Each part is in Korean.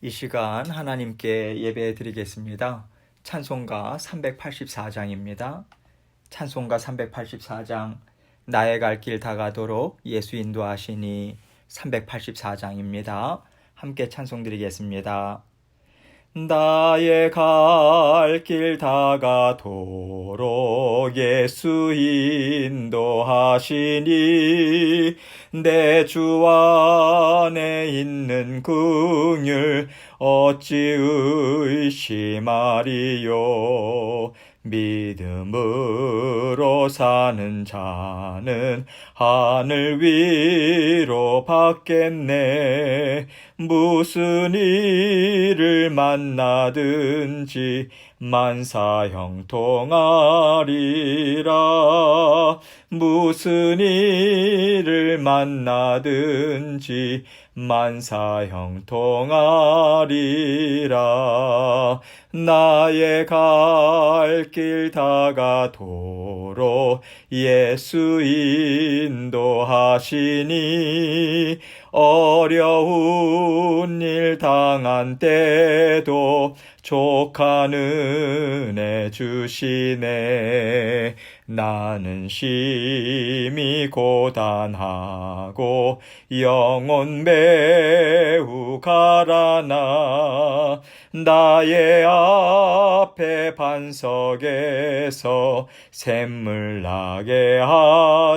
이 시간 하나님께 예배 드리겠습니다. 찬송가 384장입니다. 찬송가 384장 나의 갈 길 다가도록 예수 인도하시니 384장입니다. 함께 찬송 드리겠습니다. 나의 갈 길 다가도록 예수 인도하시니 내 주 안에 있는 긍휼 어찌 의심하리요. 믿음으로 사는 자는 하늘 위로 받겠네. 무슨 일을 만나든지 만사 형통하리라. 무슨 일을 만나든지 만사 형통하리라. 나의 갈 길 다가도록 예수 인도하시니 어려운 일 당한 때도 족한 은혜 주시네. 나는 심히 고단하고 영혼 매우 가라나 나의 앞에 반석에서 샘물 나게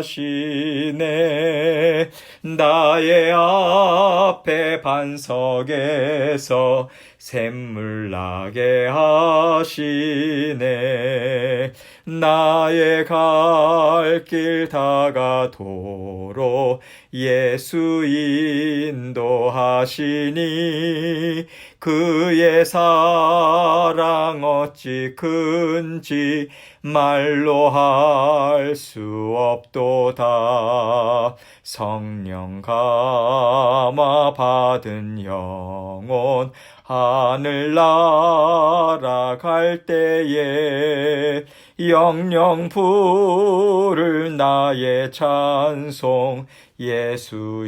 하시네. 나의 앞에 반석에서 샘물 나게 하시네. 나의 갈 길 다가도록 예수 인도하시니 그의 사랑 어찌 큰지 말로 할 수 없도다. 성령 감화 받은 영혼 하늘 날아갈 때에 영영 부를 나의 찬송 예수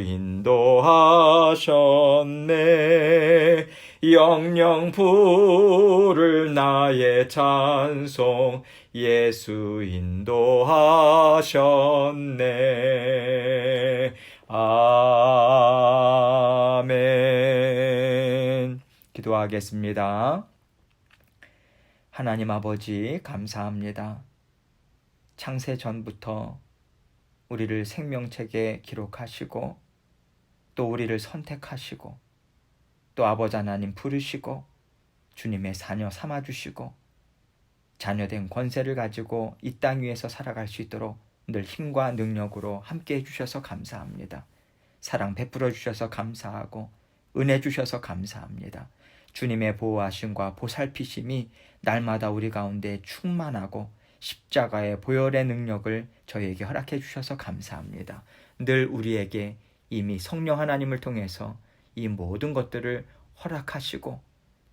인도하셨네. 영영 부를 나의 찬송 예수 인도하셨네. 아멘. 기도하겠습니다. 하나님 아버지 감사합니다. 창세 전부터 우리를 생명책에 기록하시고 또 우리를 선택하시고 또 아버지 하나님 부르시고 주님의 자녀 삼아주시고 자녀된 권세를 가지고 이 땅 위에서 살아갈 수 있도록 늘 힘과 능력으로 함께해 주셔서 감사합니다. 사랑 베풀어 주셔서 감사하고 은혜 주셔서 감사합니다. 주님의 보호하심과 보살피심이 날마다 우리 가운데 충만하고 십자가의 보혈의 능력을 저희에게 허락해 주셔서 감사합니다. 늘 우리에게 이미 성령 하나님을 통해서 이 모든 것들을 허락하시고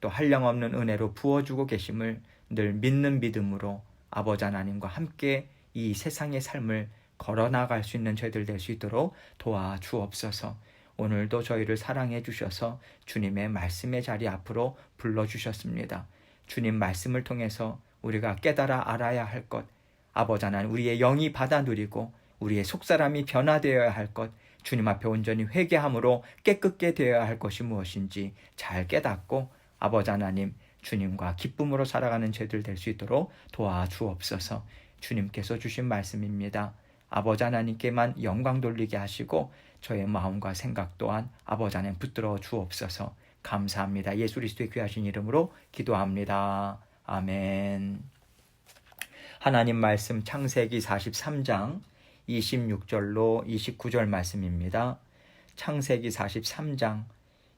또 한량없는 은혜로 부어주고 계심을 늘 믿는 믿음으로 아버지 하나님과 함께 이 세상의 삶을 걸어나갈 수 있는 저희들 될 수 있도록 도와주옵소서. 오늘도 저희를 사랑해 주셔서 주님의 말씀의 자리 앞으로 불러주셨습니다. 주님 말씀을 통해서 우리가 깨달아 알아야 할 것, 아버지 하나님 우리의 영이 받아 누리고 우리의 속사람이 변화되어야 할 것, 주님 앞에 온전히 회개함으로 깨끗게 되어야 할 것이 무엇인지 잘 깨닫고 아버지 하나님 주님과 기쁨으로 살아가는 죄들 될 수 있도록 도와주옵소서. 주님께서 주신 말씀입니다. 아버지 하나님께만 영광 돌리게 하시고 저의 마음과 생각 또한 아버지 하나님 붙들어 주옵소서. 감사합니다. 예수 그리스도의 귀하신 이름으로 기도합니다. 아멘. 하나님 말씀 창세기 43장 26절로 29절 말씀입니다. 창세기 43장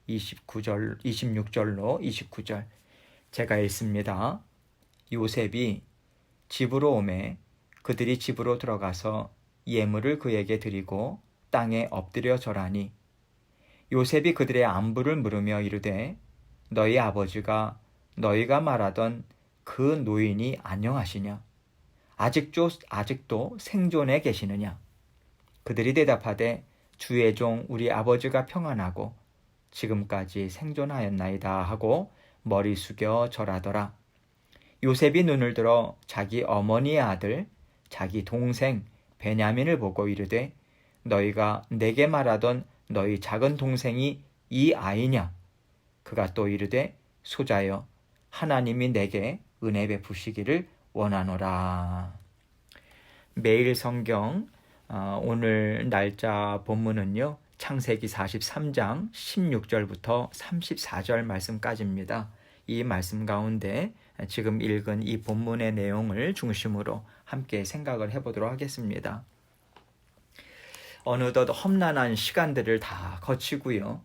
26절로 29절 제가 읽습니다. 요셉이 집으로 오매 그들이 집으로 들어가서 예물을 그에게 드리고 땅에 엎드려 절하니 요셉이 그들의 안부를 물으며 이르되 너희 아버지가 너희가 말하던 그 노인이 안녕하시냐? 아직도 생존해 계시느냐? 그들이 대답하되 주의 종 우리 아버지가 평안하고 지금까지 생존하였나이다 하고 머리 숙여 절하더라. 요셉이 눈을 들어 자기 어머니의 아들 자기 동생 베냐민을 보고 이르되 너희가 내게 말하던 너희 작은 동생이 이 아이냐? 그가 또 이르되 소자여 하나님이 내게 은혜 베푸시기를 원하노라. 매일 성경 오늘 날짜 본문은요. 창세기 43장 16절부터 34절 말씀까지입니다. 이 말씀 가운데 지금 읽은 이 본문의 내용을 중심으로 함께 생각을 해보도록 하겠습니다. 어느덧 험난한 시간들을 다 거치고요.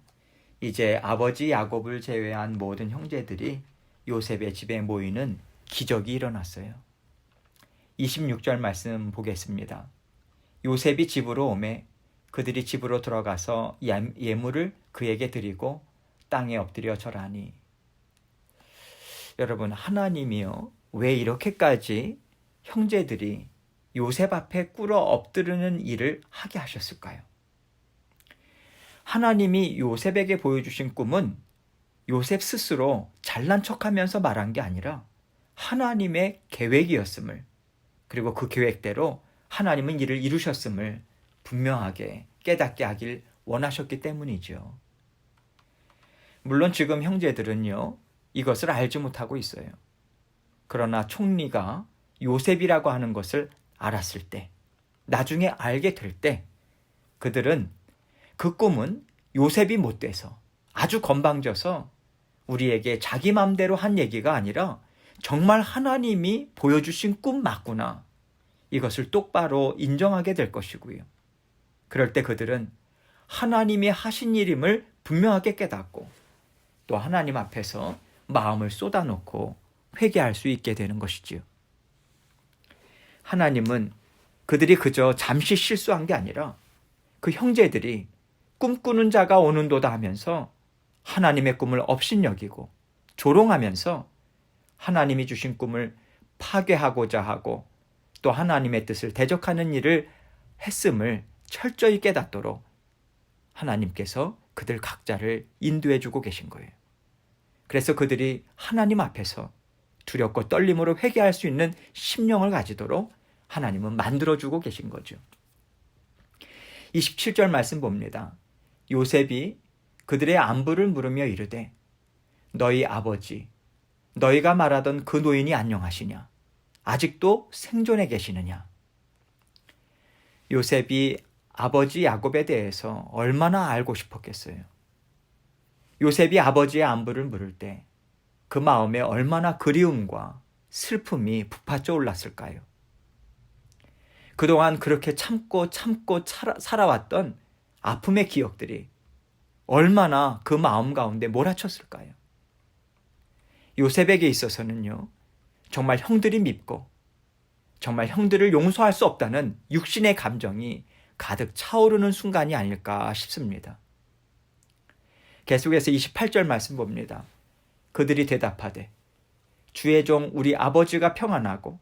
이제 아버지 야곱을 제외한 모든 형제들이 요셉의 집에 모이는 기적이 일어났어요. 26절 말씀 보겠습니다. 요셉이 집으로 오매 그들이 집으로 들어가서 예물을 그에게 드리고 땅에 엎드려 절하니. 여러분, 하나님이요, 왜 이렇게까지 형제들이 요셉 앞에 꿇어 엎드리는 일을 하게 하셨을까요? 하나님이 요셉에게 보여주신 꿈은 요셉 스스로 잘난 척하면서 말한 게 아니라 하나님의 계획이었음을, 그리고 그 계획대로 하나님은 이를 이루셨음을 분명하게 깨닫게 하길 원하셨기 때문이죠. 물론 지금 형제들은요, 이것을 알지 못하고 있어요. 그러나 총리가 요셉이라고 하는 것을 알았을 때, 나중에 알게 될 때, 그들은 그 꿈은 요셉이 못돼서 아주 건방져서 우리에게 자기 맘대로 한 얘기가 아니라 정말 하나님이 보여주신 꿈 맞구나, 이것을 똑바로 인정하게 될 것이고요. 그럴 때 그들은 하나님이 하신 일임을 분명하게 깨닫고 또 하나님 앞에서 마음을 쏟아놓고 회개할 수 있게 되는 것이지요. 하나님은 그들이 그저 잠시 실수한 게 아니라 그 형제들이 꿈꾸는 자가 오는도다 하면서 하나님의 꿈을 업신여기고 조롱하면서 하나님이 주신 꿈을 파괴하고자 하고 또 하나님의 뜻을 대적하는 일을 했음을 철저히 깨닫도록 하나님께서 그들 각자를 인도해 주고 계신 거예요. 그래서 그들이 하나님 앞에서 두렵고 떨림으로 회개할 수 있는 심령을 가지도록 하나님은 만들어주고 계신 거죠. 27절 말씀 봅니다. 요셉이 그들의 안부를 물으며 이르되 너희 아버지, 너희가 말하던 그 노인이 안녕하시냐? 아직도 생존해 계시느냐? 요셉이 아버지 야곱에 대해서 얼마나 알고 싶었겠어요. 요셉이 아버지의 안부를 물을 때 그 마음에 얼마나 그리움과 슬픔이 북받쳐 올랐을까요? 그동안 그렇게 참고 살아왔던 아픔의 기억들이 얼마나 그 마음 가운데 몰아쳤을까요? 요셉에게 있어서는요, 정말 형들이 밉고 정말 형들을 용서할 수 없다는 육신의 감정이 가득 차오르는 순간이 아닐까 싶습니다. 계속해서 28절 말씀 봅니다. 그들이 대답하되 주의 종 우리 아버지가 평안하고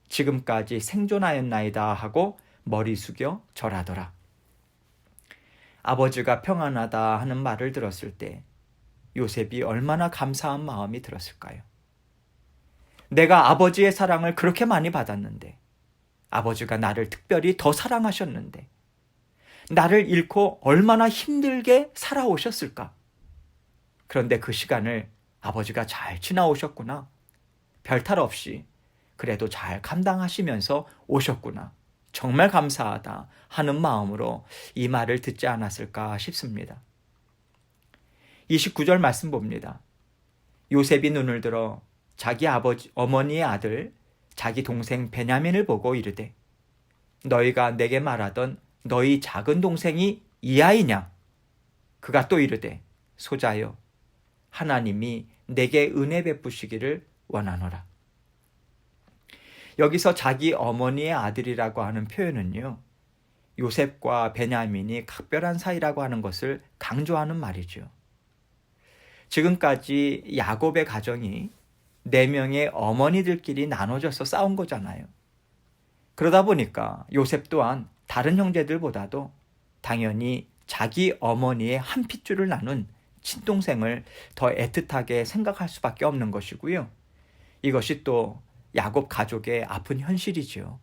지금까지 생존하였나이다 하고 머리 숙여 절하더라. 아버지가 평안하다 하는 말을 들었을 때 요셉이 얼마나 감사한 마음이 들었을까요? 내가 아버지의 사랑을 그렇게 많이 받았는데, 아버지가 나를 특별히 더 사랑하셨는데, 나를 잃고 얼마나 힘들게 살아오셨을까? 그런데 그 시간을 아버지가 잘 지나오셨구나. 별탈 없이 그래도 잘 감당하시면서 오셨구나. 정말 감사하다 하는 마음으로 이 말을 듣지 않았을까 싶습니다. 29절 말씀 봅니다. 요셉이 눈을 들어 자기 어머니의 아들 자기 동생 베냐민을 보고 이르되 너희가 내게 말하던 너희 작은 동생이 이 아이냐? 그가 또 이르되 소자여 하나님이 내게 은혜 베푸시기를 원하노라. 여기서 자기 어머니의 아들이라고 하는 표현은요, 요셉과 베냐민이 각별한 사이라고 하는 것을 강조하는 말이죠. 지금까지 야곱의 가정이 4명의 어머니들끼리 나눠져서 싸운 거잖아요. 그러다 보니까 요셉 또한 다른 형제들보다도 당연히 자기 어머니의 한 핏줄을 나눈 친동생을 더 애틋하게 생각할 수밖에 없는 것이고요. 이것이 또 야곱 가족의 아픈 현실이죠.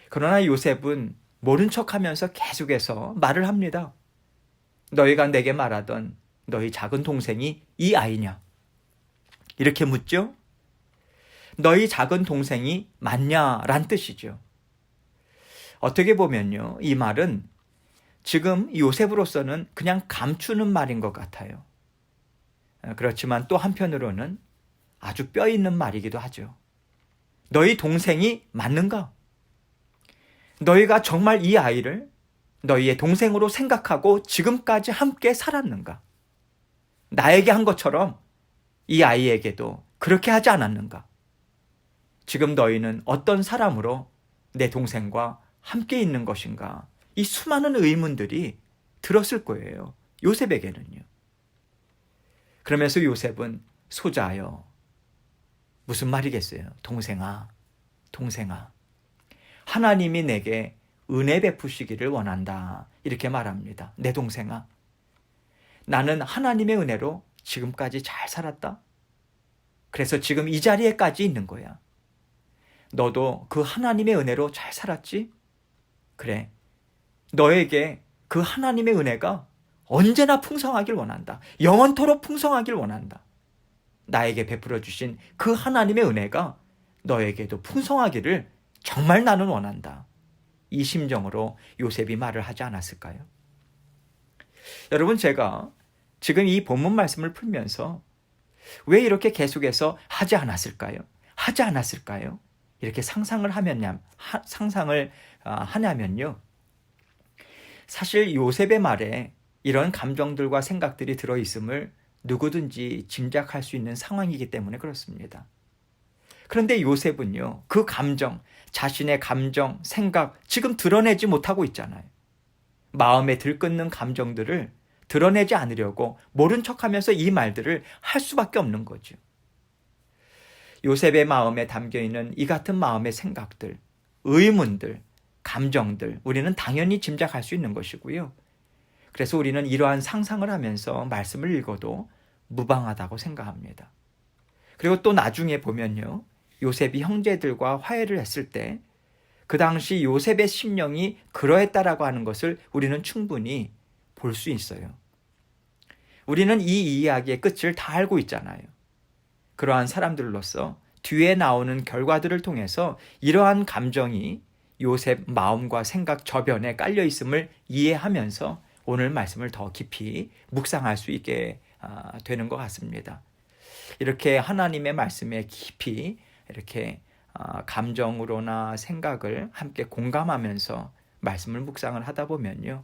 그러나 요셉은 모른 척하면서 계속해서 말을 합니다. 너희가 내게 말하던 너희 작은 동생이 이 아이냐? 이렇게 묻죠. 너희 작은 동생이 맞냐란 뜻이죠. 어떻게 보면요, 이 말은 지금 요셉으로서는 그냥 감추는 말인 것 같아요. 그렇지만 또 한편으로는 아주 뼈 있는 말이기도 하죠. 너희 동생이 맞는가? 너희가 정말 이 아이를 너희의 동생으로 생각하고 지금까지 함께 살았는가? 나에게 한 것처럼 이 아이에게도 그렇게 하지 않았는가? 지금 너희는 어떤 사람으로 내 동생과 함께 있는 것인가? 이 수많은 의문들이 들었을 거예요. 요셉에게는요. 그러면서 요셉은 소자하여 무슨 말이겠어요? 동생아, 동생아. 하나님이 내게 은혜 베푸시기를 원한다. 이렇게 말합니다. 내 동생아. 나는 하나님의 은혜로 지금까지 잘 살았다. 그래서 지금 이 자리에까지 있는 거야. 너도 그 하나님의 은혜로 잘 살았지? 그래. 너에게 그 하나님의 은혜가 언제나 풍성하길 원한다. 영원토록 풍성하길 원한다. 나에게 베풀어 주신 그 하나님의 은혜가 너에게도 풍성하기를 정말 나는 원한다. 이 심정으로 요셉이 말을 하지 않았을까요? 여러분, 제가 지금 이 본문 말씀을 풀면서 왜 이렇게 계속해서 하지 않았을까요? 하지 않았을까요? 이렇게 상상을 하냐면요. 사실 요셉의 말에 이런 감정들과 생각들이 들어있음을 누구든지 짐작할 수 있는 상황이기 때문에 그렇습니다. 그런데 요셉은요, 그 감정, 자신의 감정, 생각, 지금 드러내지 못하고 있잖아요. 마음에 들끓는 감정들을 드러내지 않으려고 모른 척하면서 이 말들을 할 수밖에 없는 거죠. 요셉의 마음에 담겨있는 이 같은 마음의 생각들, 의문들, 감정들, 우리는 당연히 짐작할 수 있는 것이고요. 그래서 우리는 이러한 상상을 하면서 말씀을 읽어도 무방하다고 생각합니다. 그리고 또 나중에 보면요, 요셉이 형제들과 화해를 했을 때 그 당시 요셉의 심령이 그러했다라고 하는 것을 우리는 충분히 볼 수 있어요. 우리는 이 이야기의 끝을 다 알고 있잖아요. 그러한 사람들로서 뒤에 나오는 결과들을 통해서 이러한 감정이 요셉 마음과 생각 저변에 깔려 있음을 이해하면서 오늘 말씀을 더 깊이 묵상할 수 있게 되는 것 같습니다. 이렇게 하나님의 말씀에 깊이 이렇게 감정으로나 생각을 함께 공감하면서 말씀을 묵상을 하다 보면요,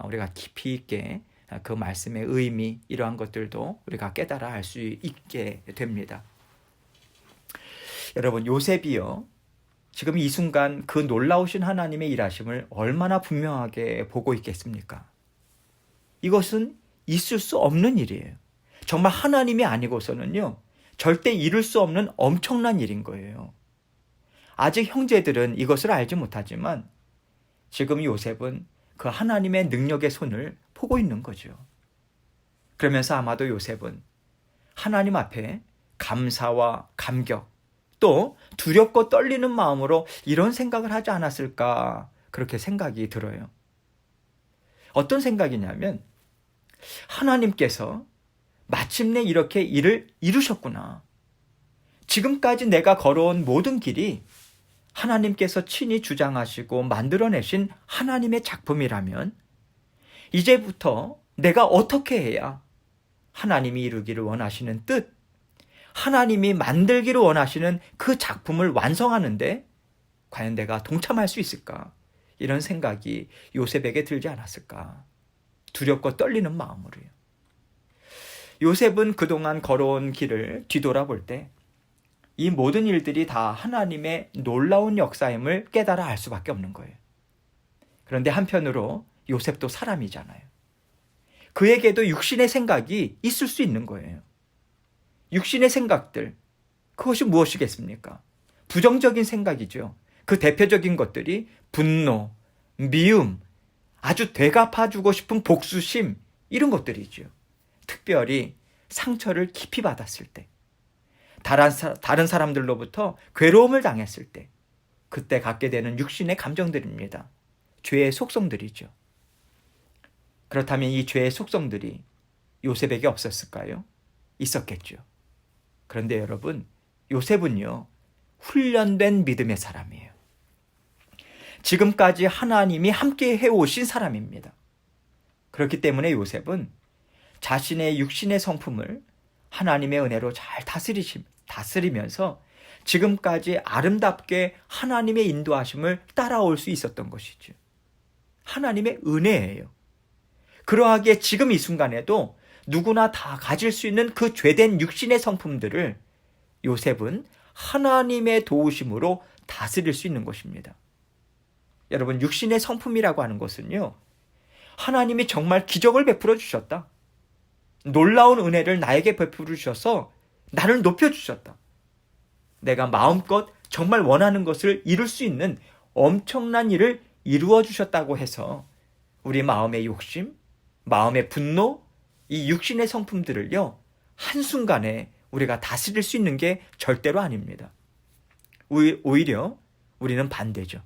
우리가 깊이 있게 그 말씀의 의미, 이러한 것들도 우리가 깨달아 알 수 있게 됩니다. 여러분, 요셉이요, 지금 이 순간 그 놀라우신 하나님의 일하심을 얼마나 분명하게 보고 있겠습니까? 이것은 있을 수 없는 일이에요. 정말 하나님이 아니고서는요, 절대 이룰 수 없는 엄청난 일인 거예요. 아직 형제들은 이것을 알지 못하지만 지금 요셉은 그 하나님의 능력의 손을 보고 있는 거죠. 그러면서 아마도 요셉은 하나님 앞에 감사와 감격, 또 두렵고 떨리는 마음으로 이런 생각을 하지 않았을까, 그렇게 생각이 들어요. 어떤 생각이냐면, 하나님께서 마침내 이렇게 일을 이루셨구나. 지금까지 내가 걸어온 모든 길이 하나님께서 친히 주장하시고 만들어내신 하나님의 작품이라면 이제부터 내가 어떻게 해야 하나님이 이루기를 원하시는 뜻, 하나님이 만들기를 원하시는 그 작품을 완성하는데 과연 내가 동참할 수 있을까? 이런 생각이 요셉에게 들지 않았을까? 두렵고 떨리는 마음으로요. 요셉은 그동안 걸어온 길을 뒤돌아볼 때 이 모든 일들이 다 하나님의 놀라운 역사임을 깨달아 알 수밖에 없는 거예요. 그런데 한편으로 요셉도 사람이잖아요. 그에게도 육신의 생각이 있을 수 있는 거예요. 육신의 생각들, 그것이 무엇이겠습니까? 부정적인 생각이죠. 그 대표적인 것들이 분노, 미움, 아주 되갚아주고 싶은 복수심, 이런 것들이죠. 특별히 상처를 깊이 받았을 때, 다른 사람들로부터 괴로움을 당했을 때, 그때 갖게 되는 육신의 감정들입니다. 죄의 속성들이죠. 그렇다면 이 죄의 속성들이 요셉에게 없었을까요? 있었겠죠. 그런데 여러분, 요셉은요, 훈련된 믿음의 사람이에요. 지금까지 하나님이 함께 해오신 사람입니다. 그렇기 때문에 요셉은 자신의 육신의 성품을 하나님의 은혜로 잘 다스리면서 지금까지 아름답게 하나님의 인도하심을 따라올 수 있었던 것이죠. 하나님의 은혜예요. 그러하기에 지금 이 순간에도 누구나 다 가질 수 있는 그 죄된 육신의 성품들을 요셉은 하나님의 도우심으로 다스릴 수 있는 것입니다. 여러분, 육신의 성품이라고 하는 것은요, 하나님이 정말 기적을 베풀어 주셨다. 놀라운 은혜를 나에게 베풀어 주셔서 나를 높여주셨다. 내가 마음껏 정말 원하는 것을 이룰 수 있는 엄청난 일을 이루어 주셨다고 해서 우리 마음의 욕심, 마음의 분노, 이 육신의 성품들을요, 한순간에 우리가 다스릴 수 있는 게 절대로 아닙니다. 오히려 우리는 반대죠.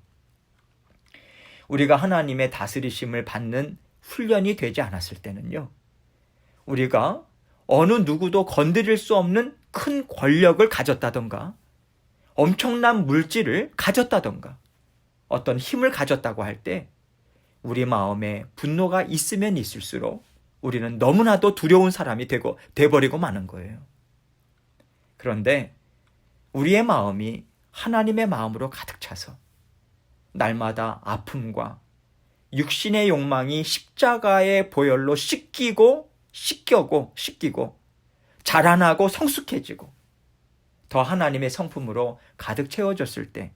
우리가 하나님의 다스리심을 받는 훈련이 되지 않았을 때는요, 우리가 어느 누구도 건드릴 수 없는 큰 권력을 가졌다던가, 엄청난 물질을 가졌다던가, 어떤 힘을 가졌다고 할 때 우리 마음에 분노가 있으면 있을수록 우리는 너무나도 두려운 사람이 돼버리고 마는 거예요. 그런데 우리의 마음이 하나님의 마음으로 가득 차서 날마다 아픔과 육신의 욕망이 십자가의 보혈로 씻기고 자라나고 성숙해지고 더 하나님의 성품으로 가득 채워졌을 때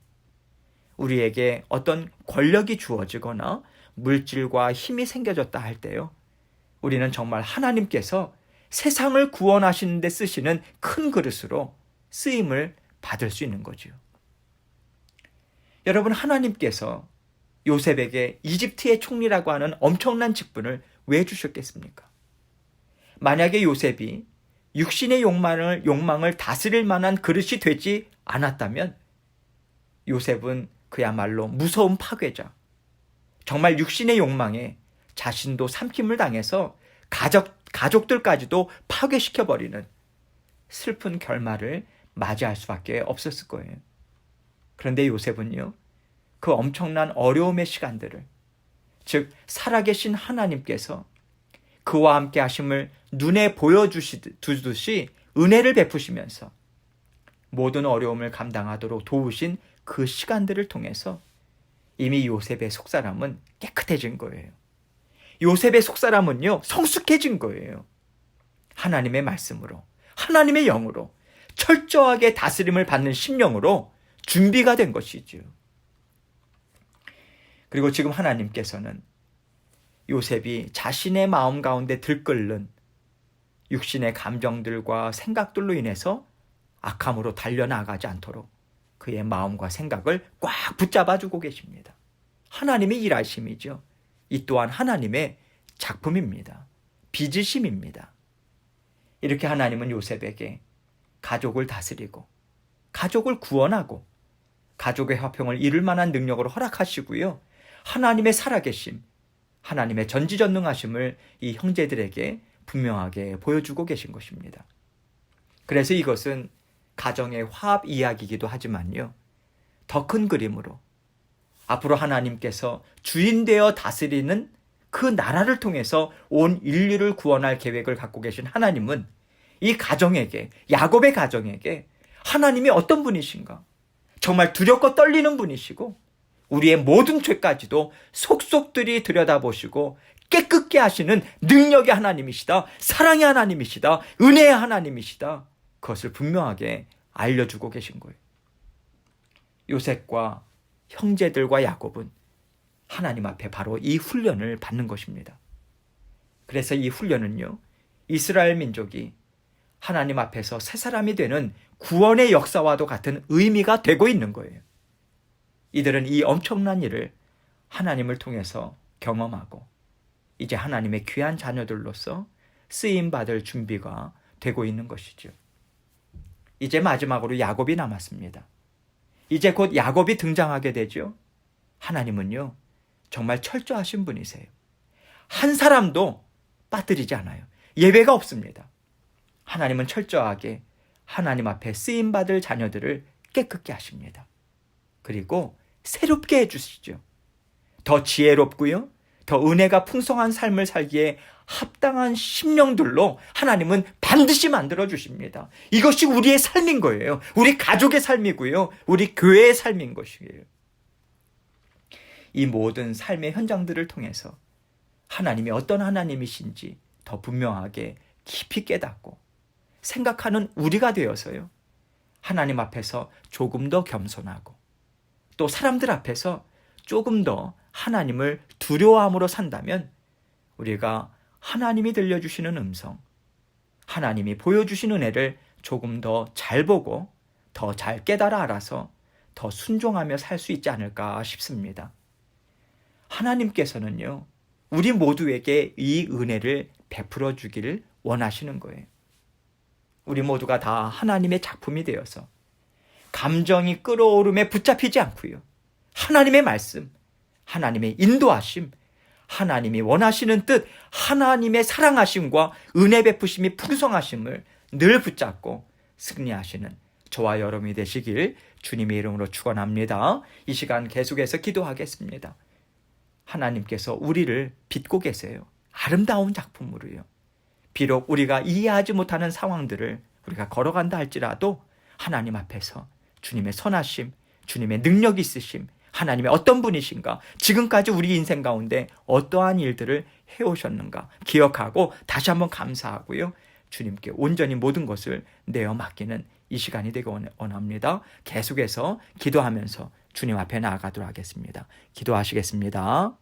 우리에게 어떤 권력이 주어지거나 물질과 힘이 생겨졌다 할 때요, 우리는 정말 하나님께서 세상을 구원하시는 데 쓰시는 큰 그릇으로 쓰임을 받을 수 있는 거죠. 여러분, 하나님께서 요셉에게 이집트의 총리라고 하는 엄청난 직분을 왜 주셨겠습니까? 만약에 요셉이 육신의 욕망을 다스릴 만한 그릇이 되지 않았다면 요셉은 그야말로 무서운 파괴자, 정말 육신의 욕망에 자신도 삼킴을 당해서 가족들까지도 파괴시켜버리는 슬픈 결말을 맞이할 수밖에 없었을 거예요. 그런데 요셉은요, 그 엄청난 어려움의 시간들을, 즉 살아계신 하나님께서 그와 함께 하심을 눈에 보여주듯이 은혜를 베푸시면서 모든 어려움을 감당하도록 도우신 그 시간들을 통해서 이미 요셉의 속사람은 깨끗해진 거예요. 요셉의 속사람은요, 성숙해진 거예요. 하나님의 말씀으로, 하나님의 영으로, 철저하게 다스림을 받는 심령으로 준비가 된 것이죠. 그리고 지금 하나님께서는 요셉이 자신의 마음 가운데 들끓는 육신의 감정들과 생각들로 인해서 악함으로 달려나가지 않도록 그의 마음과 생각을 꽉 붙잡아주고 계십니다. 하나님의 일하심이죠. 이 또한 하나님의 작품입니다. 빚으심입니다. 이렇게 하나님은 요셉에게 가족을 다스리고 가족을 구원하고 가족의 화평을 이룰 만한 능력으로 허락하시고요, 하나님의 살아계심, 하나님의 전지전능하심을 이 형제들에게 분명하게 보여주고 계신 것입니다. 그래서 이것은 가정의 화합 이야기이기도 하지만요, 더 큰 그림으로 앞으로 하나님께서 주인 되어 다스리는 그 나라를 통해서 온 인류를 구원할 계획을 갖고 계신 하나님은 이 가정에게, 야곱의 가정에게 하나님이 어떤 분이신가, 정말 두렵고 떨리는 분이시고 우리의 모든 죄까지도 속속들이 들여다보시고 깨끗게 하시는 능력의 하나님이시다, 사랑의 하나님이시다, 은혜의 하나님이시다, 그것을 분명하게 알려주고 계신 거예요. 요셉과 형제들과 야곱은 하나님 앞에 바로 이 훈련을 받는 것입니다. 그래서 이 훈련은요, 이스라엘 민족이 하나님 앞에서 새 사람이 되는 구원의 역사와도 같은 의미가 되고 있는 거예요. 이들은 이 엄청난 일을 하나님을 통해서 경험하고 이제 하나님의 귀한 자녀들로서 쓰임받을 준비가 되고 있는 것이죠. 이제 마지막으로 야곱이 남았습니다. 이제 곧 야곱이 등장하게 되죠. 하나님은요, 정말 철저하신 분이세요. 한 사람도 빠뜨리지 않아요. 예외가 없습니다. 하나님은 철저하게 하나님 앞에 쓰임받을 자녀들을 깨끗게 하십니다. 그리고 새롭게 해주시죠. 더 지혜롭고요, 더 은혜가 풍성한 삶을 살기에 합당한 심령들로 하나님은 반드시 만들어 주십니다. 이것이 우리의 삶인 거예요. 우리 가족의 삶이고요, 우리 교회의 삶인 것이에요. 이 모든 삶의 현장들을 통해서 하나님이 어떤 하나님이신지 더 분명하게 깊이 깨닫고 생각하는 우리가 되어서요, 하나님 앞에서 조금 더 겸손하고 또 사람들 앞에서 조금 더 하나님을 두려워함으로 산다면 우리가 하나님이 들려주시는 음성, 하나님이 보여주신 은혜를 조금 더 잘 보고 더 잘 깨달아 알아서 더 순종하며 살 수 있지 않을까 싶습니다. 하나님께서는요, 우리 모두에게 이 은혜를 베풀어 주기를 원하시는 거예요. 우리 모두가 다 하나님의 작품이 되어서 감정이 끓어오름에 붙잡히지 않고요, 하나님의 말씀, 하나님의 인도하심, 하나님이 원하시는 뜻, 하나님의 사랑하심과 은혜 베푸심이 풍성하심을 늘 붙잡고 승리하시는 저와 여러분이 되시길 주님의 이름으로 축원합니다. 이 시간 계속해서 기도하겠습니다. 하나님께서 우리를 빚고 계세요. 아름다운 작품으로요. 비록 우리가 이해하지 못하는 상황들을 우리가 걸어간다 할지라도 하나님 앞에서 주님의 선하심, 주님의 능력 있으심, 하나님의 어떤 분이신가, 지금까지 우리 인생 가운데 어떠한 일들을 해오셨는가 기억하고 다시 한번 감사하고요, 주님께 온전히 모든 것을 내어 맡기는 이 시간이 되기 원합니다. 계속해서 기도하면서 주님 앞에 나아가도록 하겠습니다. 기도하시겠습니다.